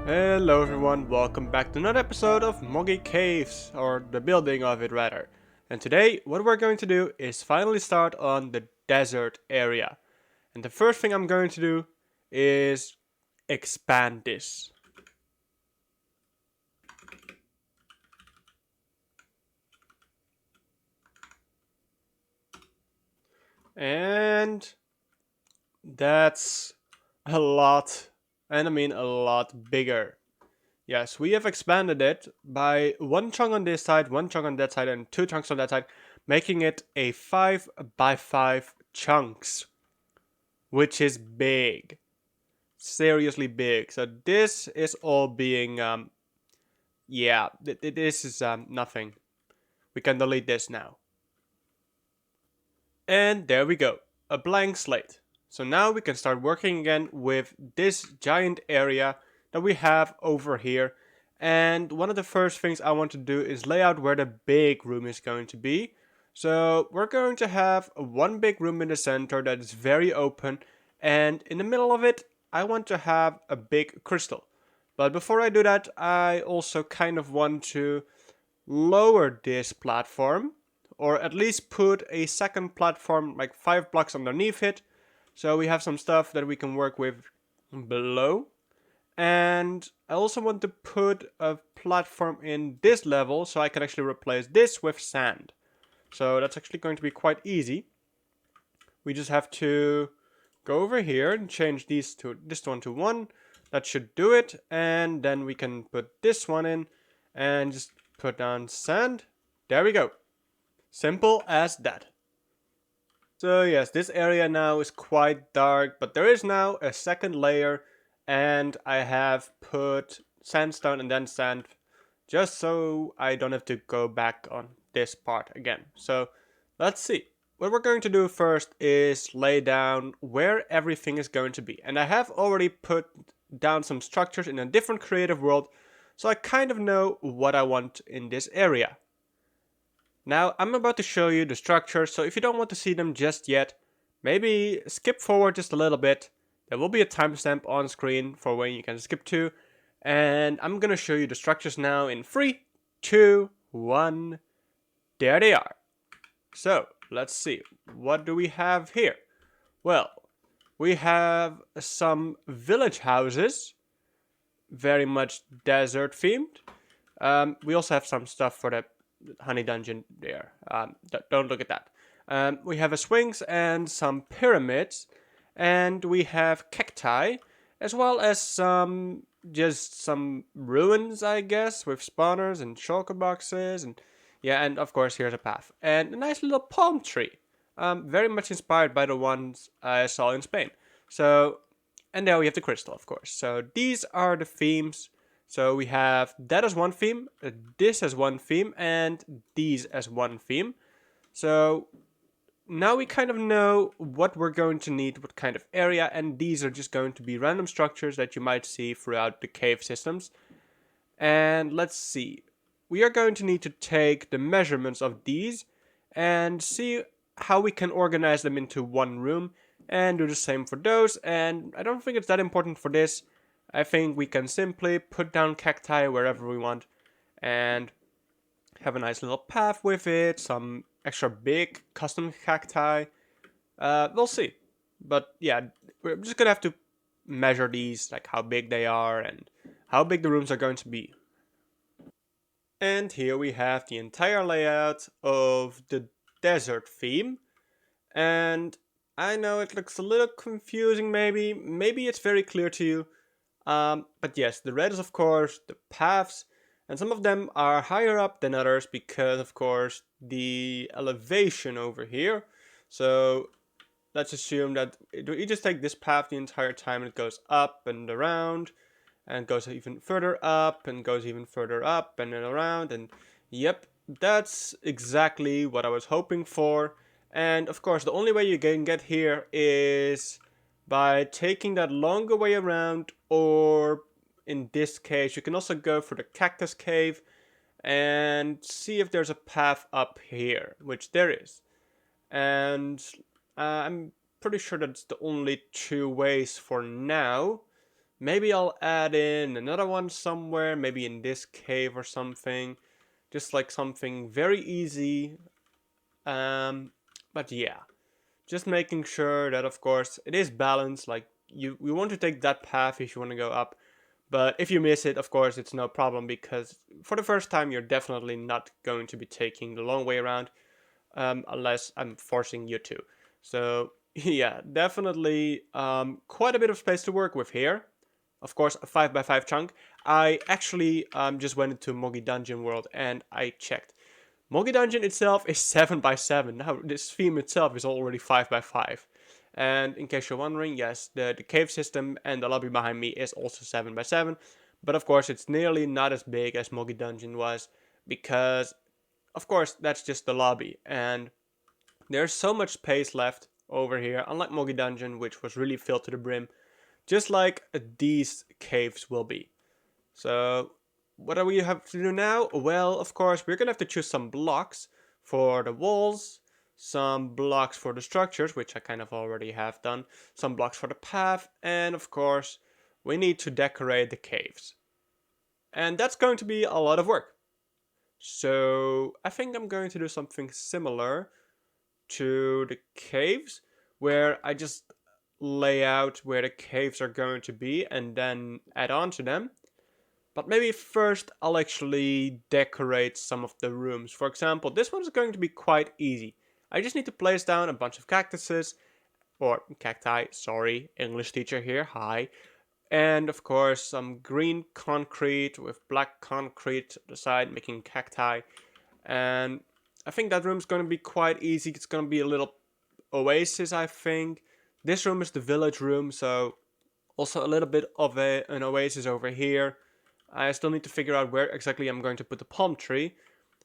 Hello everyone, welcome back to another episode of Moggy Caves, or the building of it rather. And today, what we're going to do is finally start on the desert area. And the first thing I'm going to do is expand this. And that's a lot, and I mean a lot bigger. Yes, we have expanded it by one chunk on this side, one chunk on that side, and two chunks on that side, making it a 5 by 5 chunks, which is big. Seriously big. So this is all being, this is nothing. We can delete this now. And there we go, a blank slate. So now we can start working again with this giant area that we have over here. And one of the first things I want to do is lay out where the big room is going to be. So we're going to have one big room in the center that is very open, and in the middle of it, I want to have a big crystal. But before I do that, I also kind of want to lower this platform, or at least put a second platform like 5 blocks underneath it, so we have some stuff that we can work with below. And I also want to put a platform in this level so I can actually replace this with sand. So that's actually going to be quite easy. We just have to go over here and change this one to 1. That should do it. And then we can put this one in and just put down sand. There we go. Simple as that. So yes, this area now is quite dark, but there is now a second layer, and I have put sandstone and then sand just so I don't have to go back on this part again. So let's see. What we're going to do first is lay down where everything is going to be. And I have already put down some structures in a different creative world, so I kind of know what I want in this area. Now I'm about to show you the structures, so if you don't want to see them just yet, maybe skip forward just a little bit. There will be a timestamp on screen for when you can skip to. And I'm gonna show you the structures now in 3, 2, 1. There they are. So let's see. What do we have here? Well, we have some village houses, very much desert themed. We also have some stuff for the honey dungeon there. Don't look at that. We have a swings and some pyramids, and we have cacti, as well as some ruins, I guess, with spawners and shulker boxes, and yeah, and of course here's a path and a nice little palm tree. Very much inspired by the ones I saw in Spain. So, and there we have the crystal, of course. So these are the themes. So we have that as one theme, this as one theme, and these as one theme. So now we kind of know what we're going to need, what kind of area, and these are just going to be random structures that you might see throughout the cave systems. And let's see. We are going to need to take the measurements of these and see how we can organize them into one room and do the same for those. And I don't think it's that important for this. I think we can simply put down cacti wherever we want and have a nice little path with it, some extra big custom cacti. We'll see. But yeah, we're just gonna have to measure these, like how big they are and how big the rooms are going to be. And here we have the entire layout of the desert theme. And I know it looks a little confusing maybe. Maybe it's very clear to you. But yes, the red is of course the paths, and some of them are higher up than others because of course the elevation over here. So let's assume that you just take this path the entire time and it goes up and around and goes even further up and goes even further up and then around, and yep, that's exactly what I was hoping for. And of course the only way you can get here is by taking that longer way around, or in this case you can also go for the cactus cave and see if there's a path up here, which there is. And I'm pretty sure that's the only two ways for now. Maybe I'll add in another one somewhere, maybe in this cave or something. Just like something very easy. But yeah, just making sure that of course it is balanced. Like we want to take that path if you want to go up. But if you miss it, of course, it's no problem because for the first time, you're definitely not going to be taking the long way around unless I'm forcing you to. So yeah, definitely quite a bit of space to work with here. Of course, a 5x5 chunk. I actually just went into Mogi Dungeon World and I checked. Mogi Dungeon itself is 7x7. Now, this theme itself is already 5x5. And in case you're wondering, yes, the cave system and the lobby behind me is also 7x7. But of course, it's nearly not as big as Mogi Dungeon was because, of course, that's just the lobby. And there's so much space left over here, unlike Mogi Dungeon, which was really filled to the brim, just like these caves will be. So what do we have to do now? Well, of course, we're gonna have to choose some blocks for the walls, some blocks for the structures, which I kind of already have done, some blocks for the path, and of course, we need to decorate the caves. And that's going to be a lot of work. So I think I'm going to do something similar to the caves, where I just lay out where the caves are going to be and then add on to them. But maybe first I'll actually decorate some of the rooms. For example, this one's going to be quite easy. I just need to place down a bunch of cactuses, or cacti, sorry, English teacher here, hi. And of course some green concrete with black concrete to the side, making cacti. And I think that room's going to be quite easy. It's going to be a little oasis, I think. This room is the village room, so also a little bit of an oasis over here. I still need to figure out where exactly I'm going to put the palm tree.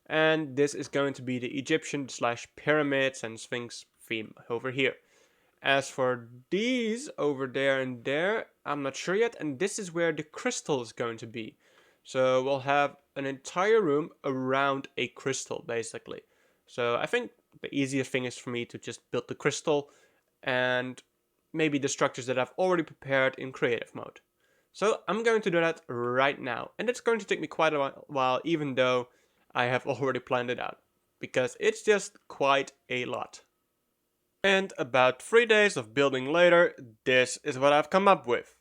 And this is going to be the Egyptian slash pyramids and Sphinx theme over here. As for these over there and there, I'm not sure yet. And this is where the crystal is going to be. So we'll have an entire room around a crystal, basically. So I think the easiest thing is for me to just build the crystal and maybe the structures that I've already prepared in creative mode. So I'm going to do that right now. And it's going to take me quite a while, even though I have already planned it out. Because it's just quite a lot. And about 3 days of building later, this is what I've come up with.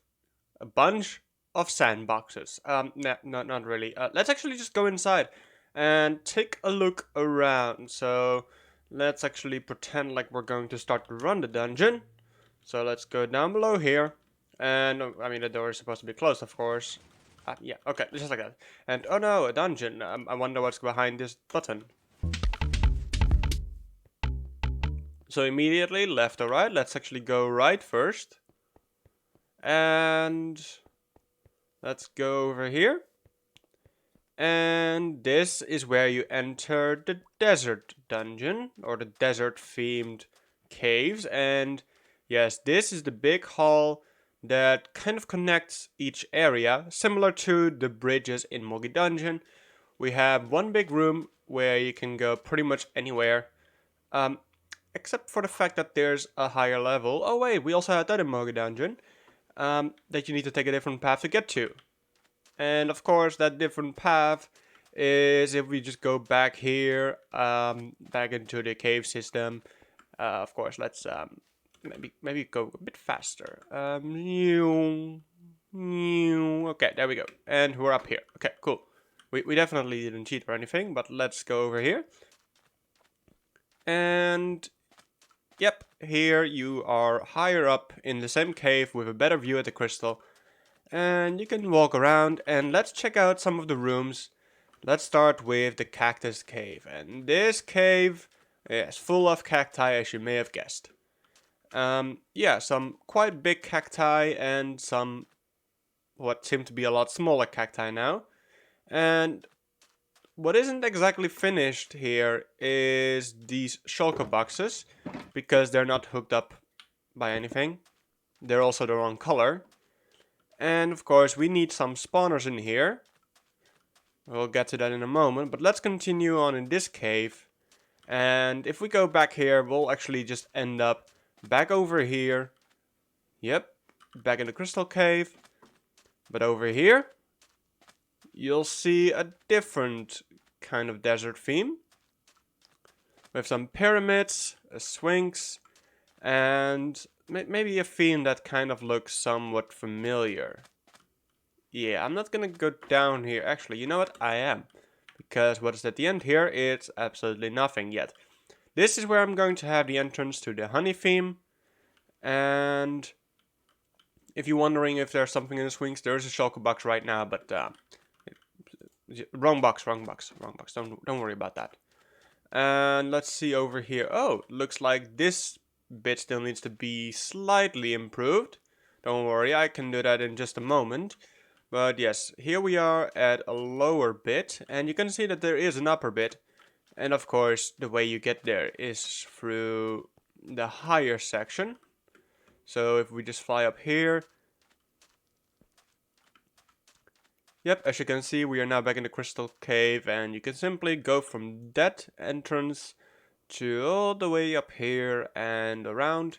A bunch of sandboxes. Not really. Let's actually just go inside and take a look around. So let's actually pretend like we're going to start to run the dungeon. So let's go down below here. And, I mean, the door is supposed to be closed, of course. Yeah, okay, just like that. And, oh no, a dungeon. I wonder what's behind this button. So immediately, left or right, let's actually go right first. And let's go over here. And this is where you enter the desert dungeon, or the desert themed caves. And yes, this is the big hall that kind of connects each area, similar to the bridges in Mogi Dungeon. We have one big room where you can go pretty much anywhere, except for the fact that there's a higher level. Oh wait, we also had that in Mogi Dungeon, that you need to take a different path to get to. And of course, that different path is if we just go back here, back into the cave system. Of course, let's maybe go a bit faster. Okay, there we go. And we're up here. Okay, cool. We definitely didn't cheat or anything, but let's go over here. And yep, here you are higher up in the same cave with a better view at the crystal. And you can walk around and let's check out some of the rooms. Let's start with the cactus cave. And this cave is full of cacti, as you may have guessed. Yeah, some quite big cacti and some what seem to be a lot smaller cacti now. And what isn't exactly finished here is these shulker boxes, because they're not hooked up by anything. They're also the wrong color. And of course we need some spawners in here. We'll get to that in a moment, but let's continue on in this cave. And if we go back here, we'll actually just end up back over here. Yep, back in the crystal cave. But over here, you'll see a different kind of desert theme. With some pyramids, a sphinx, and maybe a theme that kind of looks somewhat familiar. Yeah, I'm not gonna go down here. Actually, you know what? I am. Because what is at the end here? It's absolutely nothing yet. This is where I'm going to have the entrance to the honey theme. And if you're wondering if there's something in the swings, there is a shulker box right now, but wrong box. Don't worry about that. And let's see over here. Oh, looks like this bit still needs to be slightly improved. Don't worry, I can do that in just a moment. But yes, here we are at a lower bit, and you can see that there is an upper bit. And of course, the way you get there is through the higher section. So if we just fly up here. Yep, as you can see, we are now back in the crystal cave, and you can simply go from that entrance to all the way up here and around.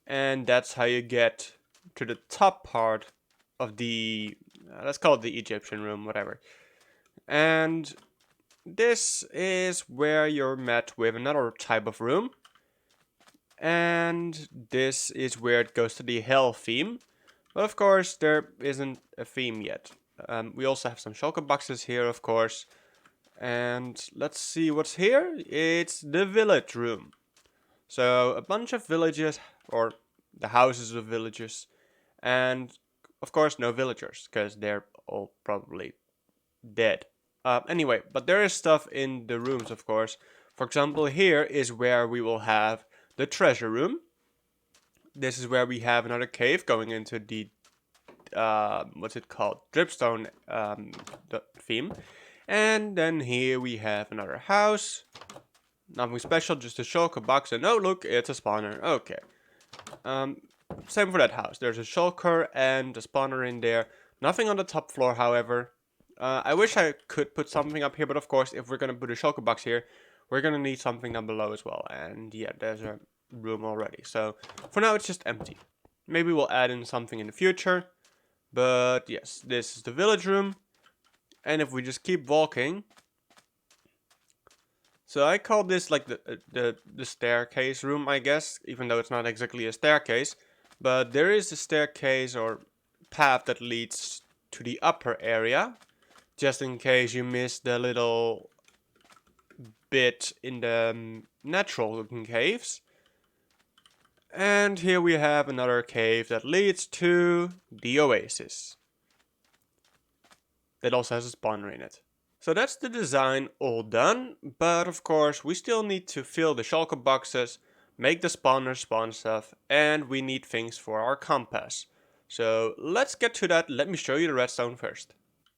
And that's how you get to the top part of the, let's call it the Egyptian room, whatever. And this is where you're met with another type of room. And this is where it goes to the hell theme. But of course, there isn't a theme yet. We also have some shulker boxes here, of course. And let's see what's here. It's the village room. So a bunch of villages, or the houses of villages. And of course, no villagers, because they're all probably dead. Anyway, but there is stuff in the rooms, of course. For example, here is where we will have the treasure room. This is where we have another cave going into the what's it called? Dripstone theme. And then here we have another house. Nothing special, just a shulker box. And oh, look, it's a spawner. Okay. Same for that house. There's a shulker and a spawner in there. Nothing on the top floor, however. I wish I could put something up here, but of course, if we're gonna put a shulker box here, we're gonna need something down below as well. And yeah, there's a room already. So for now, it's just empty. Maybe we'll add in something in the future. But yes, this is the village room. And if we just keep walking. So I call this like the staircase room, I guess, even though it's not exactly a staircase. But there is a staircase or path that leads to the upper area. Just in case you missed the little bit in the natural looking caves. And here we have another cave that leads to the oasis. That also has a spawner in it. So that's the design all done, but of course we still need to fill the shulker boxes, make the spawners spawn stuff, and we need things for our compass. So let's get to that. Let me show you the redstone first.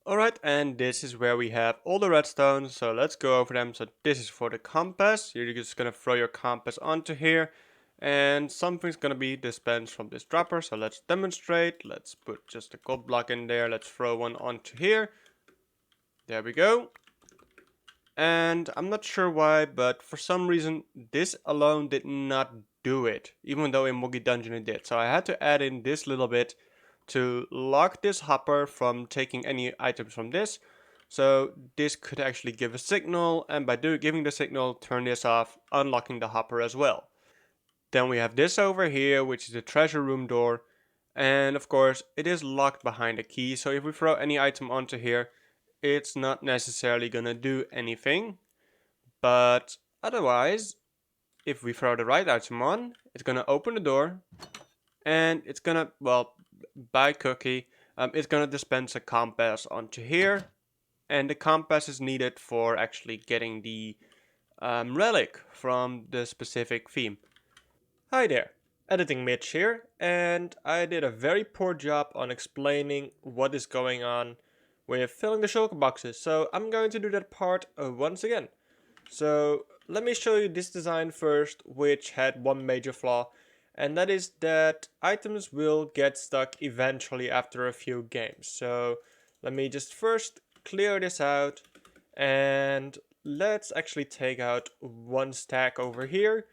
Alright, and this is where we have all the redstone, so let's go over them. So this is for the compass. You're just gonna throw your compass onto here. And something's gonna be dispensed from this dropper, so let's demonstrate. Let's put just a gold block in there. Let's throw one onto here. There we go. And I'm not sure why, but for some reason this alone did not do it, even though in Moggy Dungeon it did. So I had to add in this little bit to lock this hopper from taking any items from this. So this could actually give a signal, and by giving the signal, turn this off, unlocking the hopper as well. Then we have this over here, which is the treasure room door. And of course, it is locked behind a key. So if we throw any item onto here, it's not necessarily gonna do anything. But otherwise, if we throw the right item on, it's gonna open the door. And it's gonna, well, by cookie, it's gonna dispense a compass onto here. And the compass is needed for actually getting the relic from the specific theme. Hi there, Editing Mitch here, and I did a very poor job on explaining what is going on with filling the shulker boxes, so I'm going to do that part once again. So let me show you this design first, which had one major flaw, and that is that items will get stuck eventually after a few games. So let me just first clear this out, and let's actually take out one stack over here.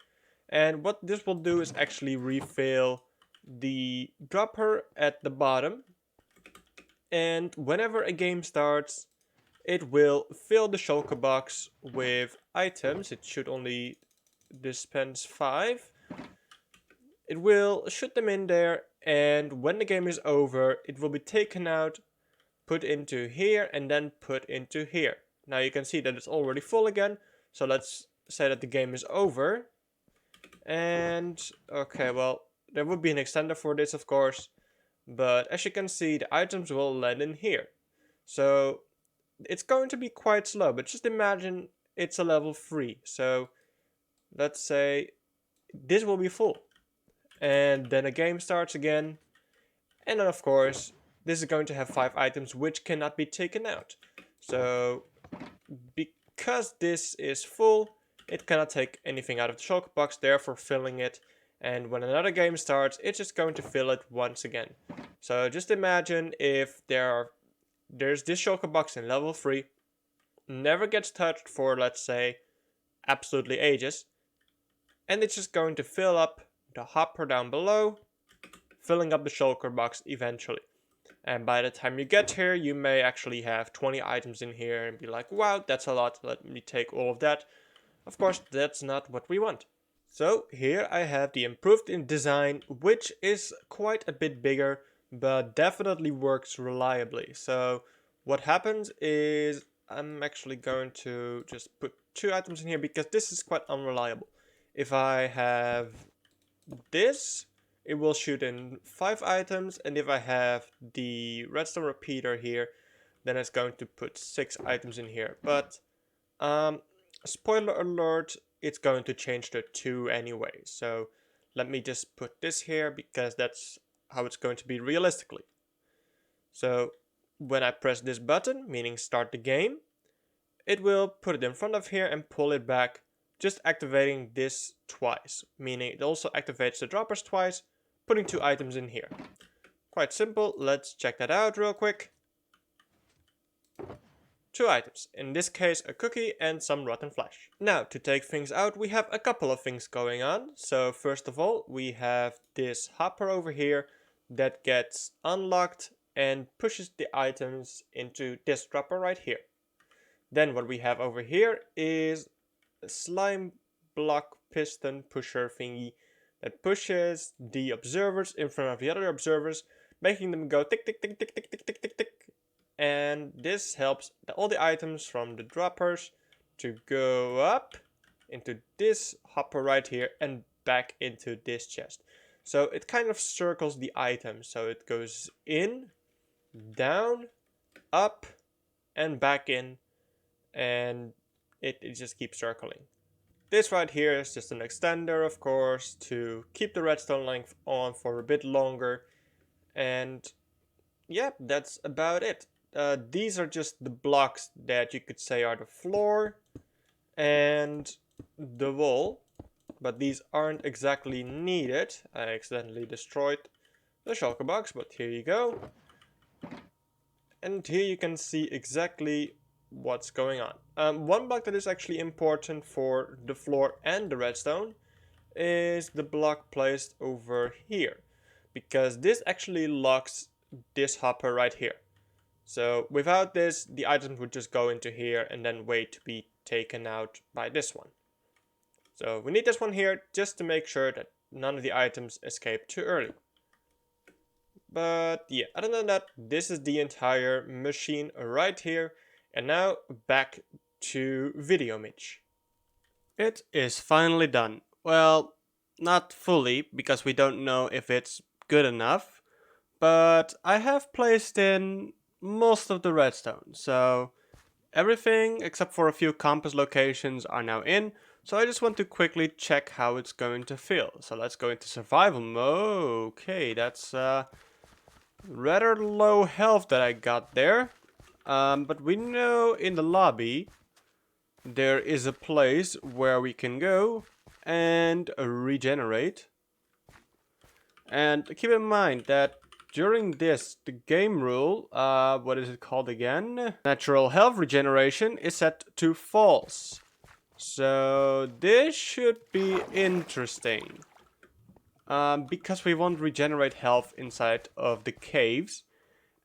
And what this will do is actually refill the dropper at the bottom. and whenever a game starts, it will fill the shulker box with items. It should only dispense 5. It will shoot them in there, and when the game is over, it will be taken out, put into here, and then put into here. Now you can see that it's already full again, so let's say that the game is over. And okay, well, there would be an extender for this, of course, but as you can see, the items will land in here. So it's going to be quite slow, but just imagine it's a level 3. So let's say this will be full, and then a game starts again, and then of course this is going to have 5 items which cannot be taken out. So because this is full, it cannot take anything out of the shulker box, therefore filling it, and when another game starts, it's just going to fill it once again. So just imagine if there's this shulker box in level 3, never gets touched for, let's say, absolutely ages, and it's just going to fill up the hopper down below, filling up the shulker box eventually. And by the time you get here, you may actually have 20 items in here and be like, wow, that's a lot, let me take all of that. Of course, that's not what we want. So here I have the improved in design, which is quite a bit bigger, but definitely works reliably. So what happens is I'm actually going to just put 2 items in here because this is quite unreliable. If I have this, it will shoot in 5 items, and if I have the redstone repeater here, then it's going to put 6 items in here. But spoiler alert, it's going to change to 2 anyway. So let me just put this here because that's how it's going to be realistically. So when I press this button, meaning start the game, it will put it in front of here and pull it back, just activating this twice, meaning it also activates the droppers twice, putting 2 items in here. Quite simple, let's check that out real quick. 2 items, in this case a cookie and some rotten flesh. Now to take things out, we have a couple of things going on. So first of all, we have this hopper over here that gets unlocked and pushes the items into this dropper right here. Then what we have over here is a slime block piston pusher thingy that pushes the observers in front of the other observers, making them go tick tick tick tick tick tick tick tick tick. And this helps all the items from the droppers to go up into this hopper right here and back into this chest. So it kind of circles the items, so it goes in, down, up, and back in, and it just keeps circling. This right here is just an extender, of course, to keep the redstone length on for a bit longer. And yeah, that's about it. These are just the blocks that you could say are the floor and the wall, but these aren't exactly needed. I accidentally destroyed the shulker box, but here you go. And here you can see exactly what's going on. One block that is actually important for the floor and the redstone is the block placed over here, because this actually locks this hopper right here. So without this, the items would just go into here and then wait to be taken out by this one. So we need this one here just to make sure that none of the items escape too early. But yeah, other than that, this is the entire machine right here. And now back to Video Mitch. It is finally done. Well, not fully, because we don't know if it's good enough. But I have placed in most of the redstone, so everything except for a few compass locations are now in. So I just want to quickly check how it's going to feel. So let's go into survival mode. Okay, that's rather low health that I got there. But we know in the lobby there is a place where we can go and regenerate. And keep in mind that during this, the game rule, what is it called again? Natural health regeneration is set to false. So this should be interesting. Because we won't regenerate health inside of the caves.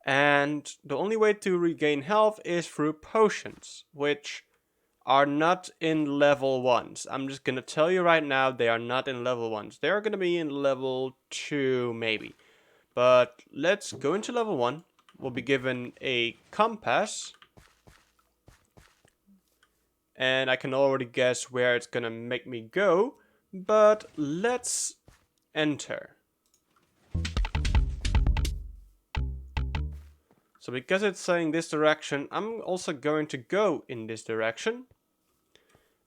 And the only way to regain health is through potions, which are not in level 1s. I'm just gonna tell you right now, they are not in level 1s. They are gonna be in level 2 maybe. But let's go into level 1. We'll be given a compass. And I can already guess where it's gonna make me go. But let's enter. So because it's saying this direction, I'm also going to go in this direction.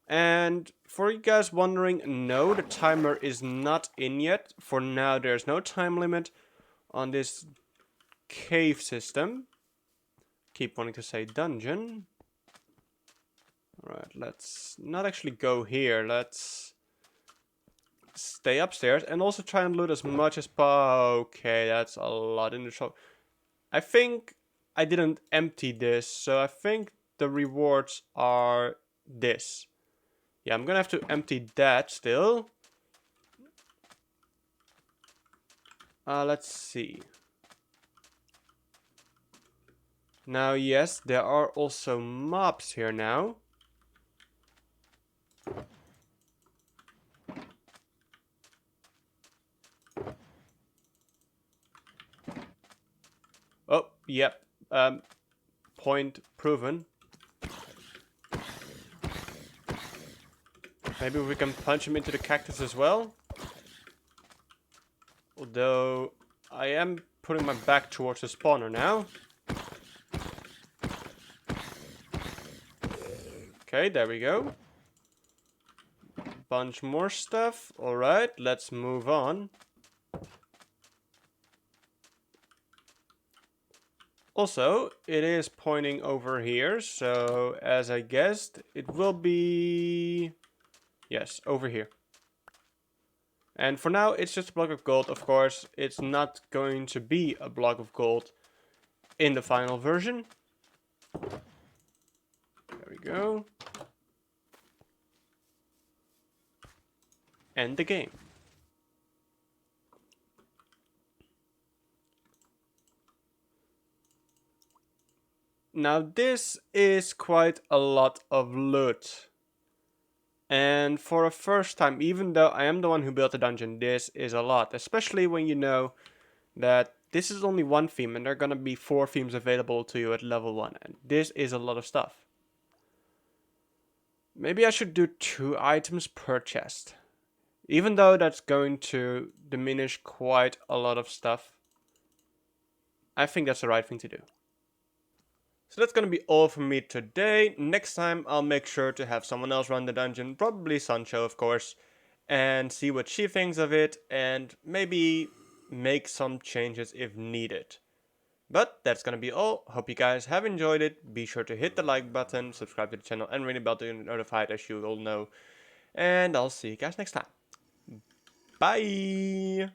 And for you guys wondering, no, the timer is not in yet. For now, there's no time limit on this cave system. Keep wanting to say dungeon. Alright, let's not actually go here. Let's stay upstairs and also try and loot as much as possible. Okay, that's a lot in the shop. I think I didn't empty this, so I think the rewards are this. Yeah, I'm gonna have to empty that still. Let's see. Now, yes, there are also mobs here now. Oh, yep. Point proven. Maybe we can punch him into the cactus as well. Although, I am putting my back towards the spawner now. Okay, there we go. Bunch more stuff. Alright, let's move on. Also, it is pointing over here, so as I guessed, it will be... Yes, over here. And for now, it's just a block of gold, of course. It's not going to be a block of gold in the final version. There we go. End the game. Now this is quite a lot of loot. And for a first time, even though I am the one who built the dungeon, this is a lot. Especially when you know that this is only one theme and there are gonna be 4 themes available to you at level 1. And this is a lot of stuff. Maybe I should do 2 items per chest. Even though that's going to diminish quite a lot of stuff. I think that's the right thing to do. So that's gonna be all from me today. Next time I'll make sure to have someone else run the dungeon, probably Sancho of course, and see what she thinks of it and maybe make some changes if needed. But that's gonna be all. Hope you guys have enjoyed it. Be sure to hit the like button, subscribe to the channel and ring the bell to get notified as you all know. And I'll see you guys next time. Bye!